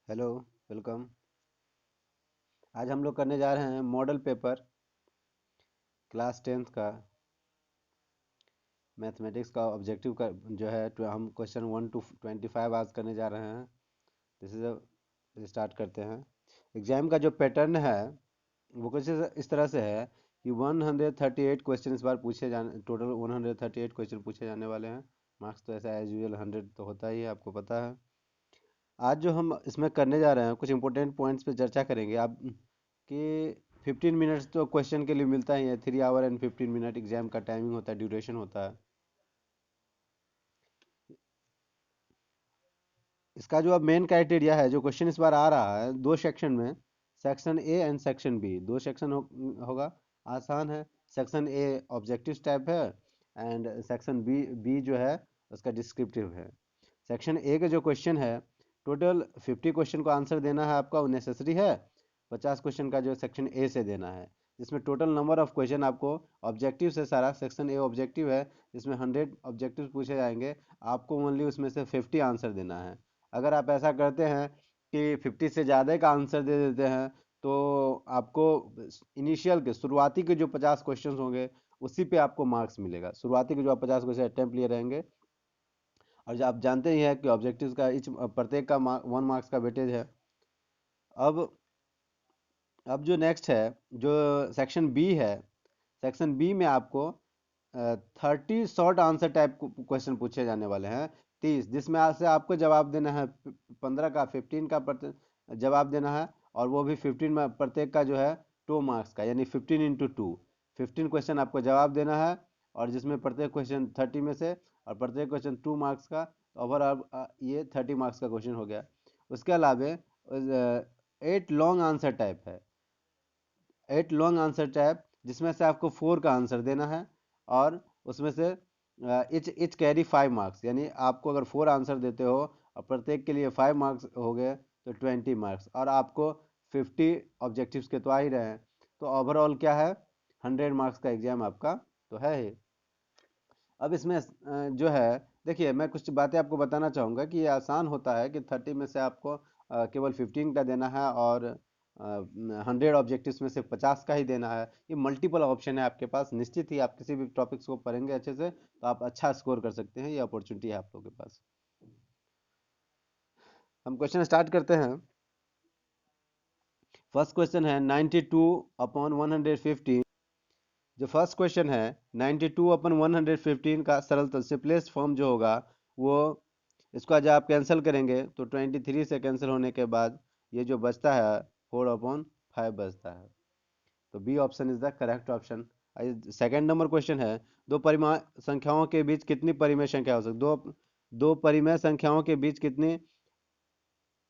Hello, welcome. आज हम लोग करने जा रहे हैं मॉडल पेपर क्लास 10th का मैथमेटिक्स का ऑब्जेक्टिव का जो है हम क्वेश्चन 1 to 25 आज करने जा रहे हैं। दिस इज स्टार्ट करते हैं। एग्जाम का जो पैटर्न है वो कुछ इस तरह से है कि 138 क्वेश्चन इस बार पूछे जाने, टोटल 138 क्वेश्चन पूछे जाने वाले हैं। मार्क्स तो ऐसा एज यूजल 100 तो होता ही है, आपको पता है। आज जो हम इसमें करने जा रहे हैं कुछ इंपॉर्टेंट पॉइंट्स पे चर्चा करेंगे आप कि 15 मिनट्स तो क्वेश्चन के लिए मिलता ही है। 3 आवर एंड 15 मिनट एग्जाम का टाइमिंग होता है, ड्यूरेशन होता है। इसका जो अब मेन क्राइटेरिया है, जो क्वेश्चन इस बार आ रहा है दो सेक्शन में, section A and section B, दो सेक्शन होगा। आसान है। सेक्शन ए ऑब्जेक्टिव टाइप है एंड सेक्शन बी बी जो है उसका डिस्क्रिप्टिव है। सेक्शन ए के जो क्वेश्चन है, टोटल 50 क्वेश्चन को आंसर देना है आपका, वो नेसेसरी है। 50 क्वेश्चन का जो सेक्शन ए से देना है, जिसमें टोटल नंबर ऑफ क्वेश्चन आपको ऑब्जेक्टिव से, सारा सेक्शन ए ऑब्जेक्टिव है जिसमें 100 ऑब्जेक्टिव पूछे जाएंगे, आपको ओनली उसमें से 50 आंसर देना है। अगर आप ऐसा करते हैं कि 50 से ज़्यादा का आंसर दे देते हैं तो आपको इनिशियल के, शुरुआती के जो 50 क्वेश्चन होंगे उसी पे आपको मार्क्स मिलेगा। शुरुआती के जो आप 50 क्वेश्चन अटेम्प्ट लिए रहेंगे, और जो आप जानते ही हैं कि ऑब्जेक्टिव्स का इच प्रत्येक का 1 मार्क्स का वेटेज है। अब अब जो नेक्स्ट है, जो सेक्शन बी है, सेक्शन बी में आपको 30 शॉर्ट आंसर टाइप क्वेश्चन पूछे जाने वाले हैं। 30 जिसमें से आपको जवाब देना है 15 का, 15 का जवाब देना है, और वो भी 15 में प्रत्येक का जो है 2 मार्क्स का, यानी 15 into 2। 15 क्वेश्चन आपको जवाब देना है, और जिसमें प्रत्येक क्वेश्चन 30 में से, और प्रत्येक क्वेश्चन 2 मार्क्स का। ओवरऑल ये 30 मार्क्स का क्वेश्चन हो गया। उसके अलावा 8 लॉन्ग आंसर टाइप है। 8 लॉन्ग आंसर टाइप जिसमें से आपको 4 का आंसर देना है, और उसमें से इच इच कैरी 5 मार्क्स, यानी आपको अगर 4 आंसर देते हो और प्रत्येक के लिए 5 मार्क्स हो गए तो 20 मार्क्स, और आपको 50 ऑब्जेक्टिव्स के तो आ ही रहे हैं। तो ओवरऑल क्या है, 100 मार्क्स का एग्जाम आपका तो है ही। अब इसमें जो है, देखिए मैं कुछ बातें आपको बताना चाहूँगा कि ये आसान होता है कि 30 में से आपको केवल 15 का देना है, और 100 ऑब्जेक्टिव्स में से 50 का ही देना है। ये मल्टीपल ऑप्शन है आपके पास। निश्चित ही आप किसी भी टॉपिक्स को पढ़ेंगे अच्छे से तो आप अच्छा स्कोर कर सकते हैं। ये अपॉर्चुनिटी है आप लोगों के पास। हम क्वेश्चन स्टार्ट करते हैं। फर्स्ट क्वेश्चन है 92/115। जो फर्स्ट क्वेश्चन है 92/115 का सरल सिंपलेस्ट फॉर्म जो होगा वो, इसको जब आप कैंसिल करेंगे तो 23 से कैंसिल होने के बाद ये जो बचता है 4/5 बचता है। तो B option is the correct option. Second number question है, दो परिमेय संख्याओं के बीच कितनी परिमेय संख्या हो सकती, दो परिमेय संख्याओं के बीच कितनी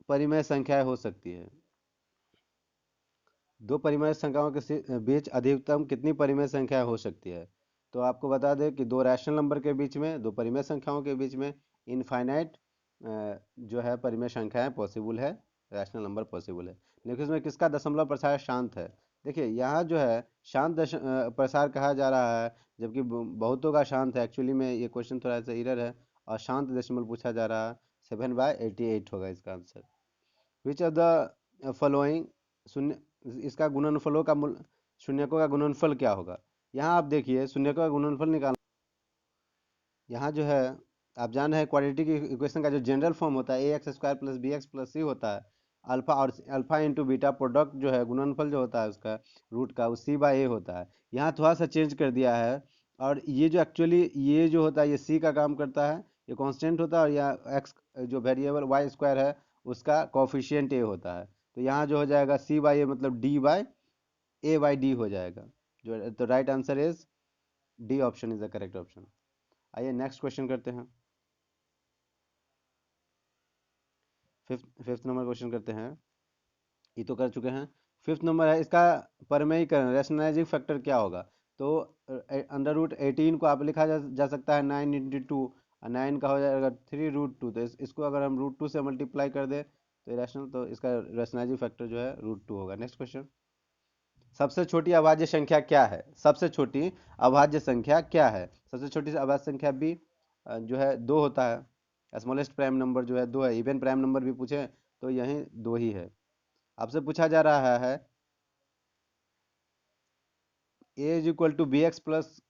परिमेय संख्याएं हो सकती है। दो परिमेय संख्याओं के बीच अधिकतम कितनी परिमेय संख्या हो सकती है। तो आपको बता दें कि दो रैशनल नंबर के बीच में, दो परिमेय संख्याओं के बीच में इनफाइनाइट जो है परिमेय संख्याएं पॉसिबल है, रैशनल नंबर पॉसिबल है। लेकिन इसमें किसका दशमलव प्रसार शांत है। देखिए यहाँ जो है शांत प्रसार कहा जा रहा है, जबकि बहुतों का शांत है। एक्चुअली में ये क्वेश्चन थोड़ा सा इरर है, और शांत दशमलव पूछा जा रहा है। 7/88 होगा इसका answer. Which of the following, शून्य, इसका गुणनफलों का शून्यकों का गुणनफल क्या होगा। यहाँ आप देखिए शून्यकों का गुणनफल निकाल, यहाँ जो है आप जान रहे हैं क्वाड्रेटिक इक्वेशन का जो जनरल फॉर्म होता है ax² + bx + c होता है। अल्फा और अल्फा इंटू बीटा प्रोडक्ट जो है गुणनफल जो होता है उसका रूट का, वो c/a होता है। यहाँ थोड़ा सा चेंज कर दिया है, और ये जो एक्चुअली ये जो होता है ये c का काम करता है, ये कांस्टेंट होता है, और यहाँ x जो वेरिएबल y² है उसका कोफिशिएंट a होता है। तो यहाँ जो हो जाएगा c/a मतलब d/a/d हो जाएगा। जो तो right answer is D option is the correct option. आइए नेक्स्ट क्वेश्चन करते हैं। फिफ्थ नंबर क्वेश्चन करते हैं। ये तो कर चुके हैं। फिफ्थ नंबर है, इसका परिमेयीकरण, रैशनलाइजिंग फैक्टर क्या होगा। तो √18 को आप लिखा जा सकता है 9 × 2, और 9 का हो जाएगा 3√2। तो इसको अगर हम √2 से मल्टीप्लाई कर दें तो रैशनल, तो इसका रैशनलाइजिंग फैक्टर जो है √2 होगा। नेक्स्ट क्वेश्चन, सबसे छोटी अभाज्य संख्या क्या है। सबसे छोटी अभाज्य संख्या क्या है। सबसे छोटी अभाज्य संख्या भी जो है 2 होता है। स्मॉलेस्ट प्राइम नंबर जो है 2 है। इवन प्राइम नंबर भी पूछे तो यही दो ही है। आपसे पूछा जा रहा है A is equal to B X plus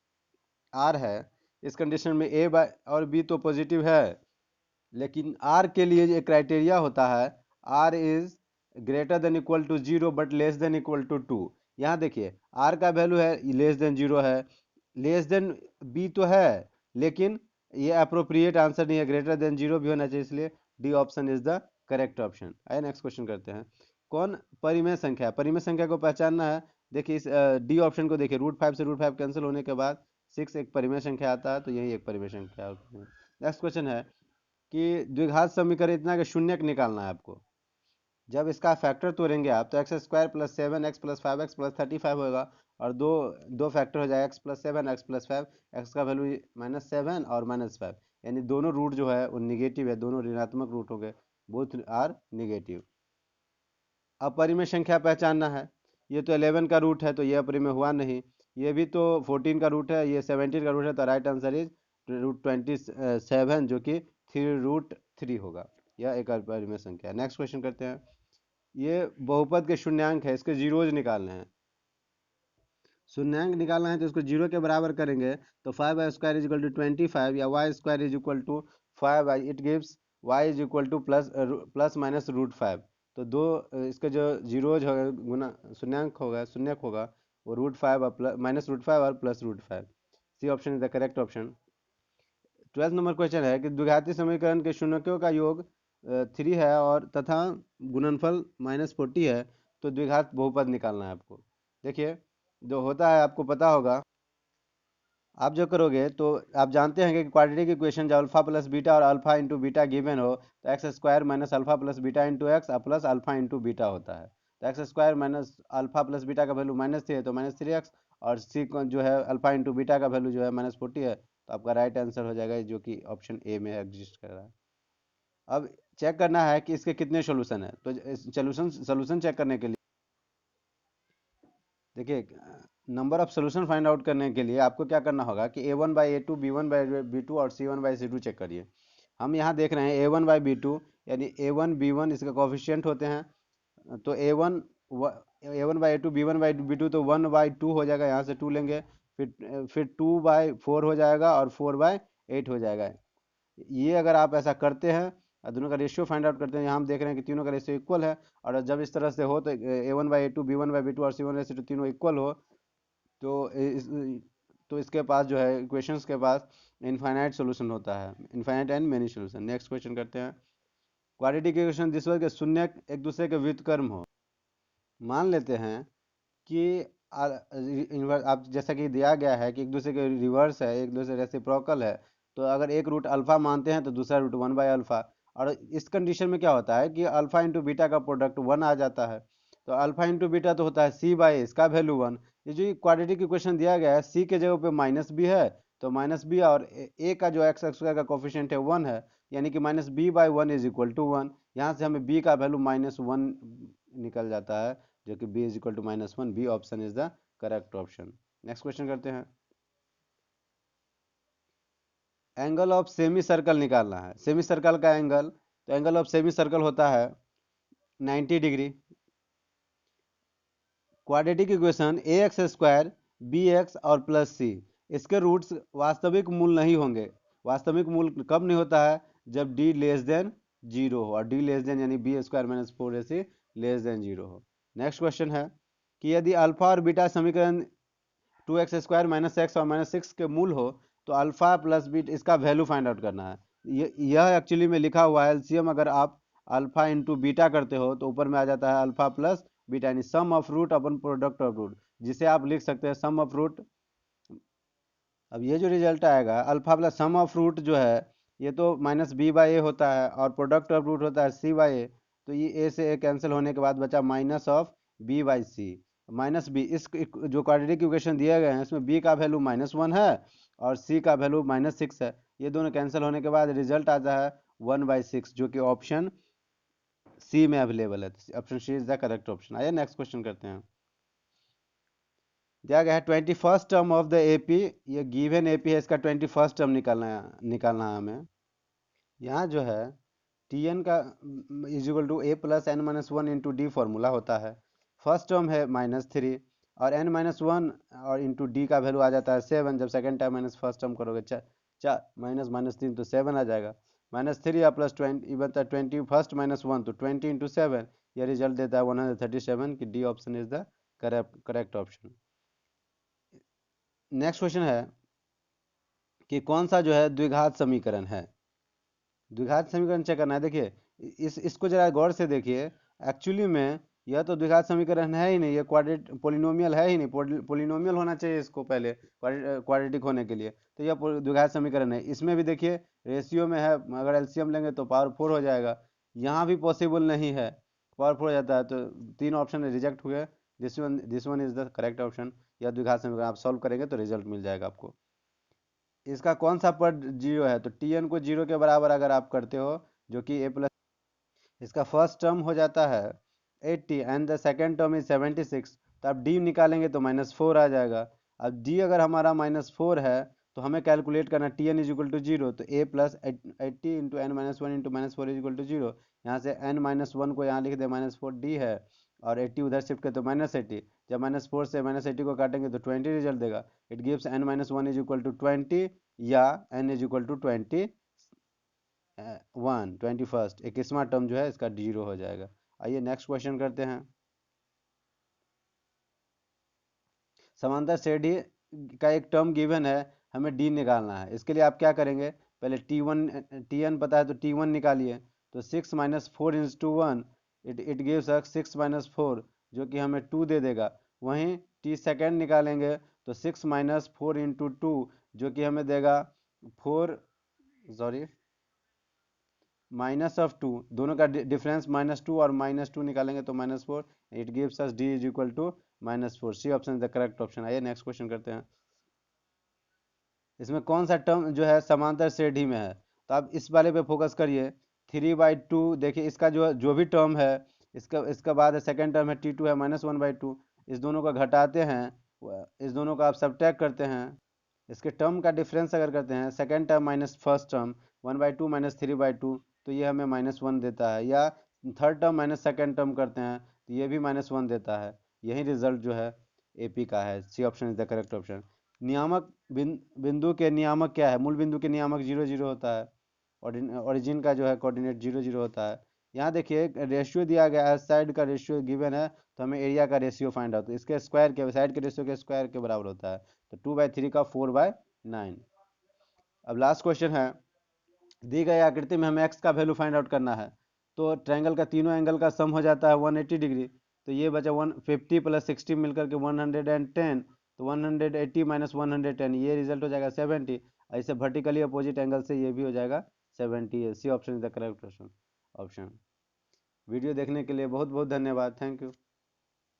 R है, इस कंडीशन में ए बाय और बी तो पॉजिटिव है, लेकिन आर के लिए एक क्राइटेरिया होता है, R is greater than equal to zero but less than equal to two. यहाँ देखिए आर का वैल्यू है लेस देन जीरो है, लेस देन बी तो है, लेकिन ये अप्रोप्रिएट आंसर नहीं है, ग्रेटर देन जीरो भी होना चाहिए, इसलिए D option is the correct option. आइए नेक्स्ट क्वेश्चन करते हैं। कौन परिमेय संख्या, परिमेय संख्या को पहचानना है। देखिए इस डी ऑप्शन को देखिए, रूट फाइव से रूट फाइव कैंसिल होने के बाद सिक्स एक परिमेय संख्या आता है, तो यही एक परिमेय संख्या होती है। नेक्स्ट क्वेश्चन है कि द्विघात समीकरण इतना कि शून्यक निकालना है आपको। जब इसका फैक्टर तोड़ेंगे आप तो x square plus seven x plus five x plus 35 होगा, और दो दो फैक्टर हो जाएगा, x plus seven x plus five, x का वैल्यू -7 और -5, यानी दोनों रूट जो है वो निगेटिव है, दोनों ऋणात्मक रूट हो गए, बोथ आर निगेटिव। अपरिमेय संख्या पहचानना है। ये तो 11 का रूट है तो ये अपरिमेय हुआ नहीं, ये भी तो 14 का रूट है, ये 17 का रूट है, तो राइट आंसर इज √27 जो कि 3√3 होगा। यह एक अपरिमेय संख्या है। नेक्स्ट क्वेश्चन करते हैं। ये बहुपद के शून्यांक है, इसके जीरोज निकालने हैं। शून्यांक निकालना है तो इसको जीरो के बराबर करेंगे, तो 5y² इज इक्वल टू 25 या y² is equal to 5y, it gives y is equal to plus minus √5। तो दो इसके जो जीरोज होगा गुना शून्यांक होगा, शून्यक होगा, वो √5 और -√5 और +√5। C option is the correct option. 12 number question है कि द्विघाती समीकरण के शून्यकों का योग 3 है और तथा गुणनफल -40 है, तो द्विघात बहुपद निकालना है आपको। देखिए जो होता है आपको पता होगा, आप जो करोगे तो आप जानते हैं कि क्वाड्रेटिक इक्वेशन जब अल्फा प्लस बीटा और अल्फा इंटू बीटा गिवन हो तो x square minus alpha plus beta into x plus alpha into beta होता है। तो x square minus alpha plus beta का वैल्यू -3 है तो -3x, और सी जो है अल्फा इंटू बीटा का वैल्यू जो है -40 है, तो आपका राइट आंसर हो जाएगा जो कि ऑप्शन ए में एग्जिस्ट कर रहा है। अब चेक करना है कि इसके कितने सोल्यूशन है, तो सोल्यूशन सोल्यूशन चेक करने के लिए देखिए number of solution find out करने के लिए आपको क्या करना होगा कि a1/a2 b1/b2 और c1/c2 चेक करिए। हम यहाँ देख रहे हैं a1/b2 यानी a1 b1 इसके कोफिशिएंट होते हैं, तो a1/a2 b1/b2 तो 1/2 हो जाएगा, यहाँ से 2 लेंगे, फिर 2/4 हो जाएगा और 4/8 हो जाएगा। ये अगर आप ऐसा करते हैं और दोनों का रेशियो फाइंड आउट करते हैं, यहाँ हम देख रहे हैं कि तीनों का रेशियो इक्वल है, और जब इस तरह से हो तो a1/a2 b1/b2 और c1/c2 तीनों इक्वल हो, तो इसके पास जो है इक्वेशंस के पास इनफाइनाइट सॉल्यूशन होता है, infinite and many solution. Next question करते हैं। क्वाड्रेटिक इक्वेशन जिस वजह के शून्य एक दूसरे के व्युत्क्रम हो। मान लेते हैं कि आप जैसा कि दिया गया है कि एक दूसरे के रिवर्स है, एक दूसरे रेसिप्रोकल है, तो अगर एक रूट अल्फा मानते हैं तो दूसरा रूट 1/अल्फा, और इस कंडीशन में क्या होता है कि अल्फा इंटू बीटा का प्रोडक्ट 1 आ जाता है, तो अल्फा इंटू बीटा तो होता है c/a, इसका वैल्यू 1। ये जो क्वाड्रेटिक इक्वेशन दिया गया है c के जगह पे माइनस बी है, तो माइनस बी, और a का जो एक्स स्क्वायर का कोफिशिएंट है 1 है, यानी कि -b/1 इज इक्वल टू 1। यहाँ से हमें b का वैल्यू -1 निकल जाता है, जो कि b is equal to -1। B option is the correct option. Next question करते हैं। एंगल ऑफ सेमी सर्कल निकालना है। सेमी सर्कल का एंगल, तो एंगल ऑफ सेमी सर्कल होता है 90 degree. Quadratic equation ax² bx और प्लस सी, इसके रूट्स वास्तविक मूल नहीं होंगे। वास्तविक मूल कब नहीं होता है, जब d लेस देन जीरो हो, और d लेस देन यानी b² - 4ac less than zero हो। नेक्स्ट क्वेश्चन है कि यदि अल्फा और बीटा समीकरण 2x² - x और -6 के मूल हो तो अल्फा प्लस बीटा इसका वैल्यू फाइंड आउट करना है। यह एक्चुअली में लिखा हुआ है एलसीएम, अगर आप अल्फा इंटू बीटा करते हो तो ऊपर में आ जाता है अल्फा प्लस बीटा, यानी सम ऑफ रूट अपन प्रोडक्ट ऑफ रूट, जिसे आप लिख सकते हैं सम ऑफ रूट। अब ये जो रिजल्ट आएगा alpha plus sum of root जो है, ये तो -b/a होता है और प्रोडक्ट ऑफ रूट होता है c/a, तो ये a से a कैंसिल होने के बाद बचा -b/c -b। इस जो क्वाड्रेटिक इक्वेशन दिए गए हैं इसमें b का वैल्यू -1 है और c का वैल्यू -6 है, ये दोनों कैंसिल होने के बाद रिजल्ट आता है 1/6, जो कि ऑप्शन सी में अवेलेबल है। Option C is the correct option. आइए नेक्स्ट क्वेश्चन करते हैं। दिया गया है 21st term of the AP, ये गिवन एपी है, इसका 21st टर्म निकालना है हमें। यहाँ जो है Tn का is equal to A plus N minus one into D formula होता है। फर्स्ट टर्म है -3 और n माइनस वन और इंटू डी का वैल्यू आ जाता है 7। जब second time minus first term करोगे चार माइनस माइनस 3 तो 7 आ जाएगा। -3 या प्लस 20 बनता है 20 फर्स्ट माइनस 1 तो 20 इंटू 7, यह रिजल्ट देता है 137 कि D option is the correct option. Next question है कि कौन सा जो है द्विघात समीकरण है। द्विघात समीकरण चेक करना है। देखिए इसको जरा गौर से देखिए। एक्चुअली में यह तो द्विघात समीकरण है ही नहीं, ये क्वाड्रेट पोलिनोमियल है ही नहीं। पोलिनोमियल होना चाहिए इसको पहले क्वाड्रेटिक होने के लिए, तो यह द्विघात समीकरण है। इसमें भी देखिए रेशियो में है, अगर एलसीएम लेंगे तो पावर 4 हो जाएगा। यहाँ भी पॉसिबल नहीं है, पावर 4 हो जाता है, तो तीन ऑप्शन रिजेक्ट हुए। This one is the correct option. यह द्विघात समीकरण आप सॉल्व करेंगे तो रिजल्ट मिल जाएगा आपको। इसका कौन सा पद जीरो है, तो टी एन को जीरो के बराबर अगर आप करते हो, जो कि ए प्लस, इसका फर्स्ट टर्म हो जाता है 80 and the second term is 76, तो आप डी निकालेंगे तो -4 आ जाएगा। अब डी अगर हमारा -4 है तो हमें कैलकुलेट करना T N is equal to zero, तो A plus 80 into N minus one into -4 is equal to zero. यहाँ से एन माइनस वन को यहाँ लिख दे, -4 डी है, और 80 उधर शिफ्ट कर तो -80। जब -4 से -80 को काटेंगे तो 20 रिजल्ट देगा। It gives N minus one is equal to 20 या एन इज इक्वल टू 21 21वां टर्म जो है इसका जीरो हो जाएगा। आइए नेक्स्ट क्वेश्चन करते हैं। समांतर श्रेणी का एक टर्म गिवन है, हमें डी निकालना है। इसके लिए आप क्या करेंगे, पहले टी एन पता है तो टी1 निकालिए। तो 6 minus four into one, it gives us 6 minus four, जो कि हमें 2 दे देगा। वहीं टी सेकेंड निकालेंगे तो 6 माइनस फोर इंटू टू, जो कि हमें देगा 4, सॉरी -2। दोनों का डिफरेंस -2 और -2 निकालेंगे तो -4। It gives us D is equal to -4। C option is the correct option. आइए नेक्स्ट क्वेश्चन करते हैं। इसमें कौन सा टर्म जो है समांतर श्रेणी में है, तो आप इस वाले पे फोकस करिए। 3/2, देखिए इसका जो जो भी टर्म है, इसका बाद है सेकेंड टर्म है T2 है -1/2। इस दोनों को घटाते हैं, इस दोनों को आप सब्ट्रैक्ट करते हैं। इसके टर्म का डिफरेंस अगर करते हैं, second term minus first term 1/2 minus 3/2, तो ये हमें -1 देता है। या third term minus second term करते हैं तो ये भी -1 देता है। यही रिजल्ट जो है एपी का है। C option is the correct option. नियामक बिंदु के नियामक क्या है, मूल बिंदु के नियामक 0 0 होता है। ओरिजिन का जो है कोऑर्डिनेट 0 0 होता है। यहाँ देखिए रेशियो दिया गया है, साइड का रेशियो गिवन है, तो हमें एरिया का रेशियो फाइंड आउट, तो इसके स्क्वायर के साइड के रेशियो के स्क्वायर के बराबर होता है। तो 2/3 का 4/9। अब लास्ट क्वेश्चन है, दी गई आकृति में हमें एक्स का वैल्यू फाइंड आउट करना है। तो ट्रायंगल का तीनों एंगल का सम हो जाता है 180 डिग्री। तो ये बचा 150 प्लस 60 मिलकर के 110, तो 180 माइनस 110, ये रिजल्ट हो जाएगा 70। ऐसे वर्टिकली अपोजिट एंगल से ये भी हो जाएगा 70। C option is the correct option. Video देखने के लिए बहुत बहुत धन्यवाद। Thank you.